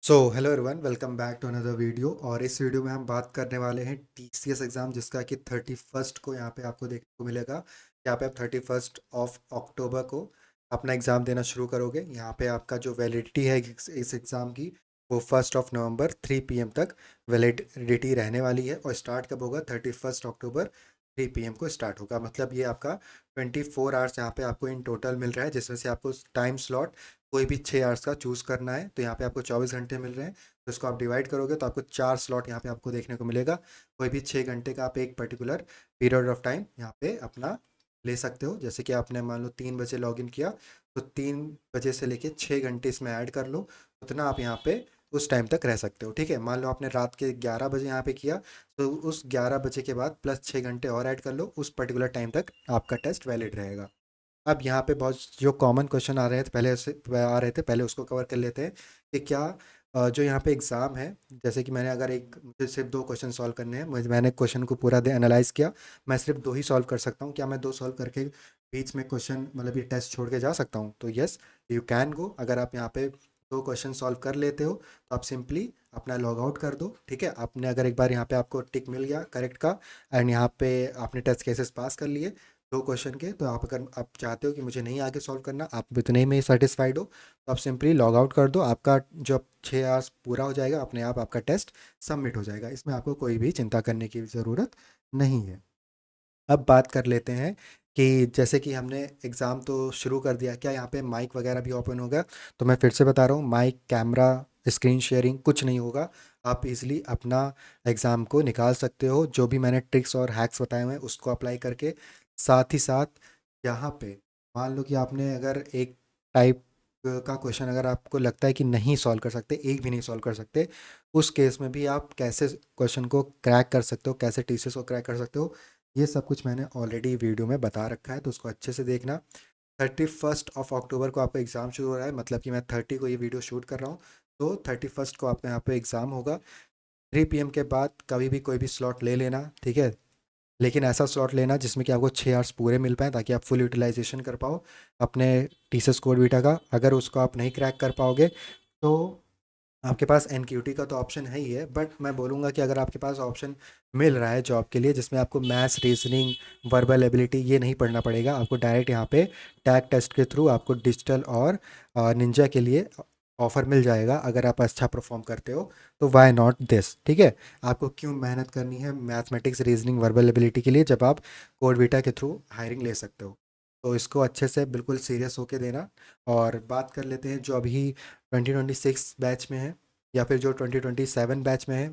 So hello everyone, welcome back to another video. और इस video में हम बात करने वाले हैं टीसीएस एग्ज़ाम, जिसका कि 31st को यहाँ पे आपको देखने को मिलेगा। यहाँ पे आप 31st ऑफ अक्टूबर को अपना एग्ज़ाम देना शुरू करोगे। यहाँ पे आपका जो वैलिडिटी है इस एग्ज़ाम की, वो 1 नवंबर 3 PM तक वैलिडिटी रहने वाली है। और स्टार्ट कब होगा? 31 अक्टूबर 3 PM को स्टार्ट होगा। मतलब ये आपका 24 आवर्स यहाँ पे आपको इन टोटल मिल रहा है, जिसमें से आपको टाइम स्लॉट कोई भी 6 आवर्स का चूज़ करना है। तो यहाँ पे आपको 24 घंटे मिल रहे हैं, तो इसको आप डिवाइड करोगे तो आपको 4 स्लॉट यहाँ पे आपको देखने को मिलेगा। कोई भी 6 घंटे का आप एक पर्टिकुलर पीरियड ऑफ टाइम यहाँ पे अपना ले सकते हो। जैसे कि आपने मान लो 3 बजे लॉगिन किया, तो 3 बजे से लेके 6 घंटे इसमें ऐड कर लो, उतना आप यहाँ पे उस टाइम तक रह सकते हो। ठीक है, मान लो आपने रात के 11 बजे यहाँ पे किया, तो उस 11 बजे के बाद प्लस 6 घंटे और ऐड कर लो, उस पर्टिकुलर टाइम तक आपका टेस्ट वैलिड रहेगा। अब यहाँ पे बहुत जो कॉमन क्वेश्चन आ रहे थे पहले उसको कवर कर लेते हैं कि क्या जो यहाँ पे एग्ज़ाम है। जैसे कि मैंने अगर एक मुझे सिर्फ 2 क्वेश्चन सॉल्व करने हैं, मैंने क्वेश्चन को पूरा दे एनालाइज किया। मैं सिर्फ 2 ही सॉल्व कर सकता हूँ। क्या मैं 2 सॉल्व करके बीच में क्वेश्चन मतलब ये टेस्ट छोड़ के जा सकता हूँ? तो यस, यू कैन गो। अगर आप यहाँ पे 2 क्वेश्चन सॉल्व कर लेते हो तो आप सिंपली अपना लॉग आउट कर दो। ठीक है, आपने अगर एक बार यहाँ पे आपको टिक मिल गया करेक्ट का, एंड यहाँ पे आपने टेस्ट केसेस पास कर लिए 2 क्वेश्चन के, तो आप अगर आप चाहते हो कि मुझे नहीं आगे सॉल्व करना, आप इतने में ही सेटिस्फाइड हो, तो आप सिंपली लॉग आउट कर दो। आपका जो 6 आवर्स पूरा हो जाएगा, अपने आप आपका टेस्ट सबमिट हो जाएगा। इसमें आपको कोई भी चिंता करने की ज़रूरत नहीं है। अब बात कर लेते हैं कि जैसे कि हमने एग्ज़ाम तो शुरू कर दिया, क्या यहाँ पे माइक वगैरह भी ओपन होगा? तो मैं फिर से बता रहा हूँ, माइक, कैमरा, स्क्रीन शेयरिंग कुछ नहीं होगा। आप इजीली अपना एग्ज़ाम को निकाल सकते हो, जो भी मैंने ट्रिक्स और हैक्स बताए हुए हैं उसको अप्लाई करके। साथ ही साथ यहाँ पे मान लो कि आपने अगर एक टाइप का क्वेश्चन अगर आपको लगता है कि नहीं सॉल्व कर सकते, एक भी नहीं सॉल्व कर सकते, उस केस में भी आप कैसे क्वेश्चन को क्रैक कर सकते हो, कैसे टीसीएस को क्रैक कर सकते हो, ये सब कुछ मैंने ऑलरेडी वीडियो में बता रखा है, तो उसको अच्छे से देखना। 31 ऑफ अक्टूबर को आपका एग्ज़ाम शुरू हो रहा है, मतलब कि मैं 30 को ये वीडियो शूट कर रहा हूँ, तो 31 को आपका यहाँ पे एग्ज़ाम होगा। 3 PM के बाद कभी भी कोई भी स्लॉट ले लेना, ठीक है। लेकिन ऐसा स्लॉट लेना जिसमें कि आपको 6 आवर्स पूरे मिल पाएँ, ताकि आप फुल यूटिलाइजेशन कर पाओ अपने टीसीएस कोड बीटा का। अगर उसको आप नहीं क्रैक कर पाओगे, तो आपके पास एनक्यूटी का तो ऑप्शन है ही है, बट मैं बोलूँगा कि अगर आपके पास ऑप्शन मिल रहा है जॉब के लिए जिसमें आपको मैथ्स, रीजनिंग, वर्बल एबिलिटी ये नहीं पढ़ना पड़ेगा, आपको डायरेक्ट यहाँ पे टैग टेस्ट के थ्रू आपको डिजिटल और निंजा के लिए ऑफर मिल जाएगा। अगर आप अच्छा परफॉर्म करते हो तो वाई नॉट दिस, ठीक है। आपको क्यों मेहनत करनी है मैथमेटिक्स, रीजनिंग, वर्बल एबिलिटी के लिए, जब आप कोड बीटा के थ्रू हायरिंग ले सकते हो? तो इसको अच्छे से बिल्कुल सीरियस होके देना। और बात कर लेते हैं जो अभी 2026 बैच में है, या फिर जो 2027 बैच में है,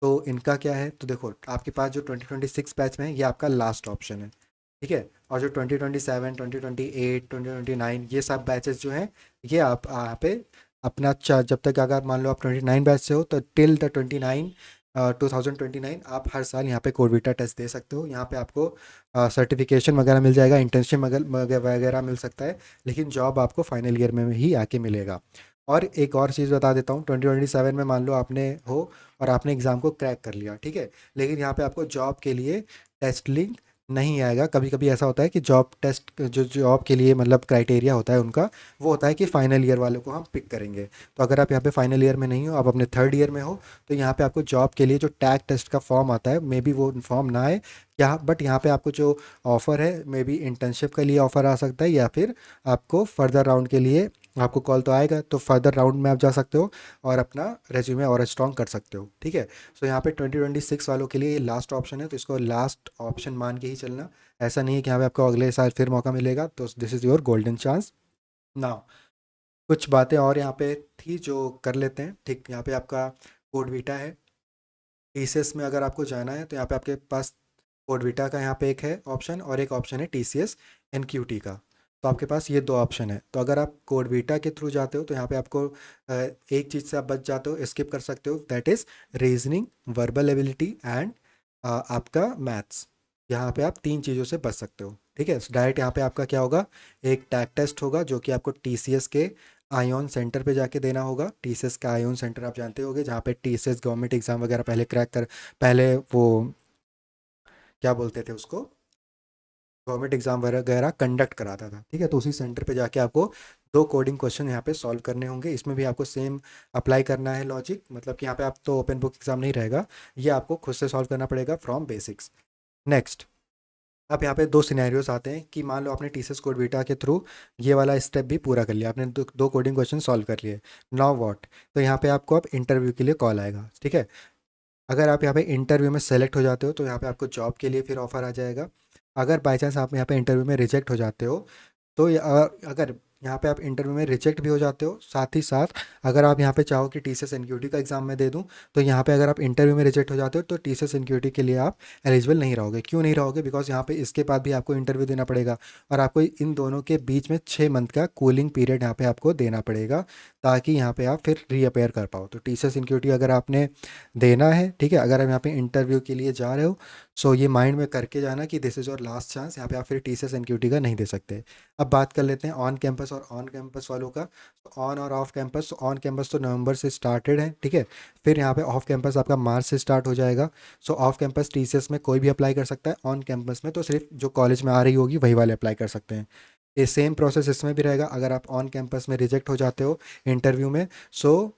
तो इनका क्या है? तो देखो, आपके पास जो 2026 बैच में है ये आपका लास्ट ऑप्शन है, ठीक है। और जो 2027, 2028, 2029 ये सब बैचेस जो हैं, ये आप यहाँ पे अपना जब तक अगर मान लो आप 29 बैच से हो, तो टिल द 2029 आप हर साल यहाँ पे कोविटा टेस्ट दे सकते हो। यहाँ पे आपको सर्टिफिकेशन वगैरह मिल जाएगा, इंटर्नशिप वगैरह मिल सकता है, लेकिन जॉब आपको फाइनल ईयर में ही आके मिलेगा। और एक और चीज़ बता देता हूँ, 2027 में मान लो आपने हो और आपने एग्ज़ाम को क्रैक कर लिया, ठीक है, लेकिन यहाँ पे आपको जॉब के लिए टेस्ट लिंक नहीं आएगा। कभी कभी ऐसा होता है कि जॉब टेस्ट जो जॉब के लिए मतलब क्राइटेरिया होता है उनका, वो होता है कि फाइनल ईयर वालों को हम पिक करेंगे। तो अगर आप यहाँ पे फाइनल ईयर में नहीं हो, आप अपने थर्ड ईयर में हो, तो यहाँ पे आपको जॉब के लिए जो टैग टेस्ट का फॉर्म आता है, मे बी वो फॉर्म ना आए यहाँ, बट यहाँ पे आपको जो ऑफ़र है, मे बी इंटर्नशिप के लिए ऑफ़र आ सकता है, या फिर आपको फर्दर राउंड के लिए आपको कॉल तो आएगा, तो फर्दर राउंड में आप जा सकते हो और अपना रेज्यूमे और स्ट्रॉन्ग कर सकते हो, ठीक है। सो यहाँ पे 2026 वालों के लिए ये लास्ट ऑप्शन है, तो इसको लास्ट ऑप्शन मान के ही चलना। ऐसा नहीं है कि यहाँ पे आपको अगले साल फिर मौका मिलेगा, तो this is your golden chance now. कुछ बातें और यहाँ पे थी जो कर लेते हैं, ठीक। यहाँ पे आपका कोड वीटा है। टीसीएस में अगर आपको जाना है तो यहाँ पे आपके पास कोड वीटा का यहाँ पे एक है ऑप्शन, और एक ऑप्शन है टीसीएस एनक्यूटी का। तो आपके पास ये 2 ऑप्शन है। तो अगर आप कोड वीटा के थ्रू जाते हो तो यहाँ पे आपको एक चीज़ से आप बच जाते हो, स्किप कर सकते हो, that is reasoning, verbal ability and आपका मैथ्स। यहाँ पे आप 3 चीज़ों से बच सकते हो, ठीक है। डायरेक्ट यहाँ पे आपका क्या होगा, एक टैग टेस्ट होगा जो कि आपको टीसीएस के आयोन सेंटर पे जाके देना होगा। टीसीएस का आयोन सेंटर आप जानते होगे, जहाँ पे टीसीएस गवर्नमेंट एग्जाम वगैरह पहले क्रैक कर, पहले वो क्या बोलते थे उसको, गवर्नमेंट एग्जाम वगैरह कंडक्ट कराता था, ठीक है। तो उसी सेंटर पे जाके आपको 2 कोडिंग क्वेश्चन यहाँ पे सॉल्व करने होंगे। इसमें भी आपको सेम अप्लाई करना है लॉजिक, मतलब कि यहाँ पे आप तो ओपन बुक एग्जाम नहीं रहेगा, ये आपको खुद से सॉल्व करना पड़ेगा फ्रॉम बेसिक्स। नेक्स्ट, अब यहाँ पे 2 सिनेरियोज आते हैं कि मान लो आपने टीसीएस कोड बीटा के थ्रू ये वाला स्टेप भी पूरा कर लिया, आपने 2 कोडिंग क्वेश्चन सॉल्व कर लिए। नाउ व्हाट, तो यहाँ पे आपको अब इंटरव्यू के लिए कॉल आएगा, ठीक है। अगर आप यहाँ पे इंटरव्यू में सेलेक्ट हो जाते हो तो यहाँ पे आपको जॉब के लिए फिर ऑफर आ जाएगा। अगर बाई चांस आप यहाँ पे इंटरव्यू में रिजेक्ट हो जाते हो तो अगर यहाँ पे आप इंटरव्यू में रिजेक्ट भी हो जाते हो, साथ ही साथ अगर आप यहाँ पे चाहो कि टीसीएस एनक्यूटी का एग्ज़ाम मैं दे दूँ, तो यहाँ पे अगर आप इंटरव्यू में रिजेक्ट हो जाते हो तो टीसीएस एनक्यूटी के लिए आप एलिजिबल नहीं रहोगे। क्यों नहीं रहोगे? बिकॉज यहाँ पे इसके बाद भी आपको इंटरव्यू देना पड़ेगा, और आपको इन दोनों के बीच में 6 मंथ का कूलिंग पीरियड यहाँ पे आपको देना पड़ेगा, ताकि यहाँ पे आप फिर रीअपेयर कर पाओ। तो टीसीएस एनक्यूटी अगर आपने देना है, ठीक है, अगर आप यहाँ पे इंटरव्यू के लिए जा रहे हो, सो ये माइंड में करके जाना कि this is your last chance, यहाँ पे आप फिर टीसीएस एनक्यूटी का नहीं दे सकते। अब बात कर लेते हैं ऑन कैंपस और ऑन कैंपस वालों का। तो ऑन और ऑफ कैंपस, ऑन कैंपस तो नवंबर से स्टार्टेड है, ठीक है। फिर यहाँ पे ऑफ कैंपस आपका मार्च से स्टार्ट हो जाएगा। सो ऑफ कैंपस टीसीएस में कोई भी अप्लाई कर सकता है, ऑन कैंपस में तो सिर्फ जो कॉलेज में आ रही होगी वही वाले अप्लाई कर सकते हैं। ये सेम प्रोसेस इसमें भी रहेगा। अगर आप ऑन कैंपस में रिजेक्ट हो जाते हो इंटरव्यू में, so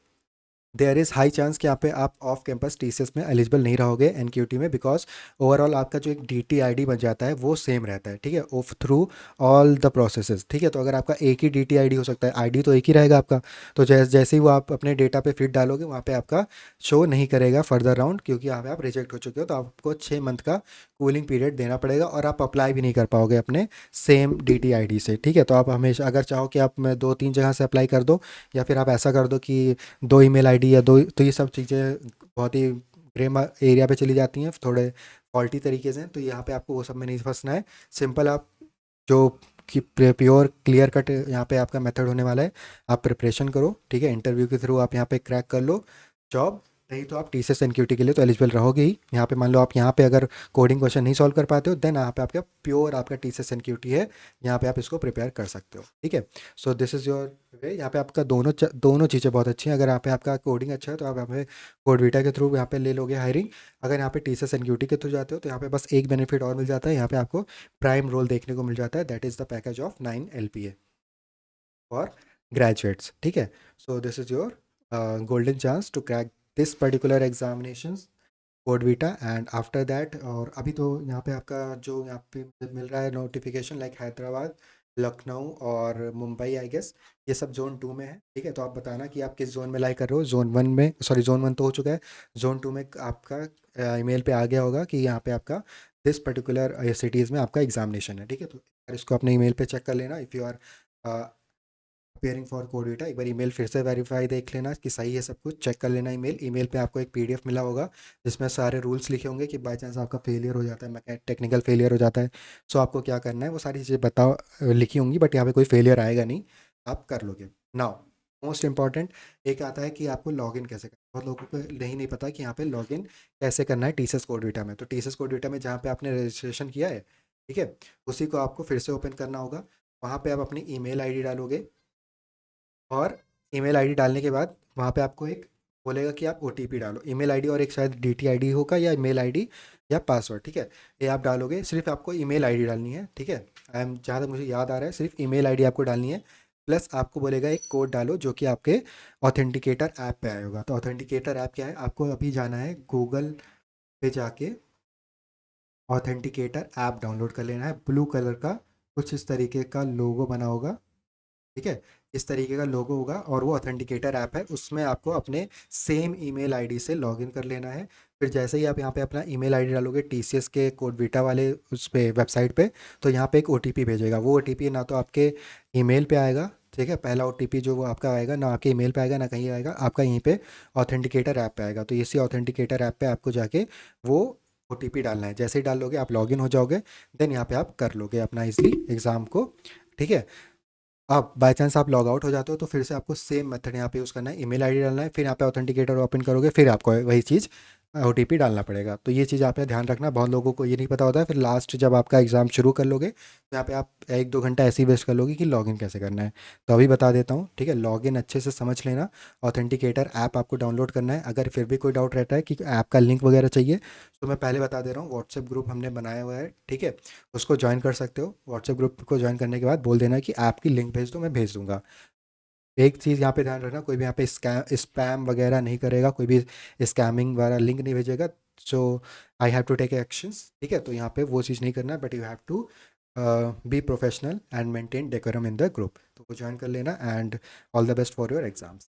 there is high chance कि यहाँ पे आप ऑफ कैंपस टीसीएस में एलिजिबल नहीं रहोगे एनक्यूटी में, बिकॉज ओवरऑल आपका जो एक डीटी आईडी बन जाता है वो सेम रहता है, ठीक है, of through all the processes, ठीक है। तो अगर आपका एक ही डीटी आईडी हो सकता है, आईडी तो एक ही रहेगा आपका, तो जैसे ही वो आप अपने डेटा पे फिट डालोगे वहाँ पे आपका शो नहीं करेगा फर्दर राउंड, क्योंकि यहाँ पे आप रिजेक्ट हो चुके हो। तो आपको 6 मंथ का कूलिंग पीरियड देना पड़ेगा, और आप अप्लाई भी नहीं कर पाओगे अपने सेम डीटी आईडी से, ठीक है। तो आप हमेशा अगर चाहो कि आप 2-3 जगह से अप्लाई कर दो, या फिर आप ऐसा कर दो कि 2 ईमेल आईडी या 2, तो ये सब चीज़ें बहुत ही ग्रे एरिया पे चली जाती हैं, थोड़े फॉल्टी तरीके से। तो यहाँ पे आपको वो सब में नहीं फंसना है। सिंपल आप जो कि प्योर क्लियर कट यहाँ पे आपका मेथड होने वाला है, आप प्रिपरेशन करो, ठीक है। इंटरव्यू के थ्रू आप यहाँ पे क्रैक कर लो जॉब, नहीं तो आप टीसीएस एनक्यूटी के लिए तो एलिजिबल रहोगे ही। यहाँ पे मान लो आप यहाँ पे अगर कोडिंग क्वेश्चन नहीं सॉल्व कर पाते हो, देन यहाँ पे आपका प्योर आपका टीसीएस एनक्यूटी है, यहाँ पे आप इसको प्रिपेयर कर सकते हो, ठीक है। So this is your way. यहाँ पे आपका दोनों चीज़ें बहुत अच्छी हैं। अगर यहाँ पे आपका कोडिंग अच्छा है तो आप यहाँ पे कोडवीटा के थ्रू यहाँ पे ले लोगे हायरिंग। अगर यहाँ पे टीसीएस एनक्यूटी के थ्रू जाते हो तो यहाँ पे बस एक बेनिफिट और मिल जाता है, यहाँ पे आपको प्राइम रोल देखने को मिल जाता है, that is the package of 9 LPA for graduates, ठीक है। So this is your golden chance to crack this particular examination CodeVita and after that. और अभी तो यहाँ पे आपका जो यहाँ पे मिल रहा है नोटिफिकेशन, लाइक हैदराबाद, लखनऊ और मुंबई, आई गेस ये सब जोन 2 में है, ठीक है। तो आप बताना कि आप किस जोन में लाई कर रहे हो। जोन 1 में, सॉरी जोन 1 तो हो चुका है, जोन 2 में आपका ईमेल पे आ गया होगा कि यहाँ पे आपका दिस पर्टिकुलर सिटीज़ में आपका एग्जामिनेशन है, ठीक है। तो इसको अपने ईमेल पे चेक कर लेना। If you are appearing for कोडिटा, एक बार ईमेल फिर से वेरीफाई देख लेना कि सही है, सब कुछ चेक कर लेना। ईमेल पे आपको एक पीडीएफ मिला होगा जिसमें सारे रूल्स लिखे होंगे कि बाई चांस आपका फेलियर हो जाता है, मैं टेक्निकल फेलियर हो जाता है, सो आपको क्या करना है वो सारी चीज़ें बताओ, लिखी होंगी, बट यहाँ पे कोई फेलियर आएगा नहीं, आप कर लोगे। नाउ मोस्ट इंपॉर्टेंट एक आता है कि आपको लॉगिन कैसे करना है। बहुत लोगों को नहीं पता कि यहाँ पे लॉगिन कैसे करना है टीसीएस कोडिटा में। तो टीसीएस कोडिटा में जहाँ पे आपने रजिस्ट्रेशन किया है, ठीक है, उसी को आपको फिर से ओपन करना होगा। वहाँ पे आप अपनी ईमेल आईडी डालोगे, और ईमेल आईडी डालने के बाद वहाँ पे आपको एक बोलेगा कि आप ओटीपी डालो। ईमेल आईडी और एक शायद डीटी आईडी होगा, या ईमेल आईडी या पासवर्ड, ठीक है। ये आप डालोगे, सिर्फ आपको ईमेल आईडी डालनी है, ठीक है। आई एम, जहाँ तक मुझे याद आ रहा है सिर्फ ईमेल आईडी आपको डालनी है, प्लस आपको बोलेगा एक कोड डालो जो कि आपके ऑथेंटिकेटर ऐप पे आएगा। तो ऑथेंटिकेटर ऐप क्या है, आपको अभी जाना है गूगल पे जाके ऑथेंटिकेटर ऐप डाउनलोड कर लेना है। ब्लू कलर का कुछ इस तरीके का लोगो बना होगा, ठीक है, इस तरीके का लोगो होगा, और वो ऑथेंटिकेटर ऐप है। उसमें आपको अपने सेम ईमेल आईडी से लॉगिन कर लेना है। फिर जैसे ही आप यहाँ पे अपना ईमेल आईडी डालोगे टीसीएस के कोडवीटा वाले उस पे वेबसाइट पे, तो यहाँ पे एक ओटीपी भेजेगा। वो ओटीपी ना तो आपके ईमेल पे आएगा, ठीक है, पहला ओटीपी जो वो आपका आएगा ना आपके ईमेल पे आएगा ना कहीं आएगा, आपका यहीं पे ऑथेंटिकेटर ऐप पे आएगा। तो इसी ऑथेंटिकेटर ऐप पे आपको जाके वो ओटीपी डालना है। जैसे ही डाल लोगे आप लॉगिन हो जाओगे, देन यहाँ पे आप कर लोगे अपना इजली एग्ज़ाम को, ठीक है। अब बाय चांस आप लॉग आउट हो जाते हो तो फिर से आपको सेम मेथड यहाँ पे यूज़ करना है, ईमेल आईडी डालना है, फिर यहाँ पे ऑथेंटिकेटर ओपन करोगे, फिर आपको वही चीज़ OTP डालना पड़ेगा। तो ये चीज़ आप ध्यान रखना, बहुत लोगों को ये नहीं पता होता है, फिर लास्ट जब आपका एग्ज़ाम शुरू कर लोगे तो यहाँ पे आप 1-2 घंटा ऐसे ही वेस्ट कर लोगे कि लॉगिन कैसे करना है। तो अभी बता देता हूँ, ठीक है। लॉगिन अच्छे से समझ लेना। ऑथेंटिकेटर ऐप आपको डाउनलोड करना है। अगर फिर भी कोई डाउट रहता है कि ऐप का लिंक वगैरह चाहिए, तो मैं पहले बता दे रहा हूँ, व्हाट्सएप ग्रुप हमने बनाया हुआ है, ठीक है। उसको ज्वाइन कर सकते हो। व्हाट्सएप ग्रुप को ज्वाइन करने के बाद बोल देना कि ऐप की लिंक भेज दो, मैं भेज दूंगा। एक चीज़ यहाँ पे ध्यान रखना, कोई भी यहाँ पे स्पैम वगैरह नहीं करेगा, कोई भी स्कैमिंग वाला लिंक नहीं भेजेगा। So I have to take actions, ठीक है। तो यहाँ पे वो चीज़ नहीं करना, but you have to be professional and maintain decorum in the group. तो वो ज्वाइन कर लेना, and all the best for your exams.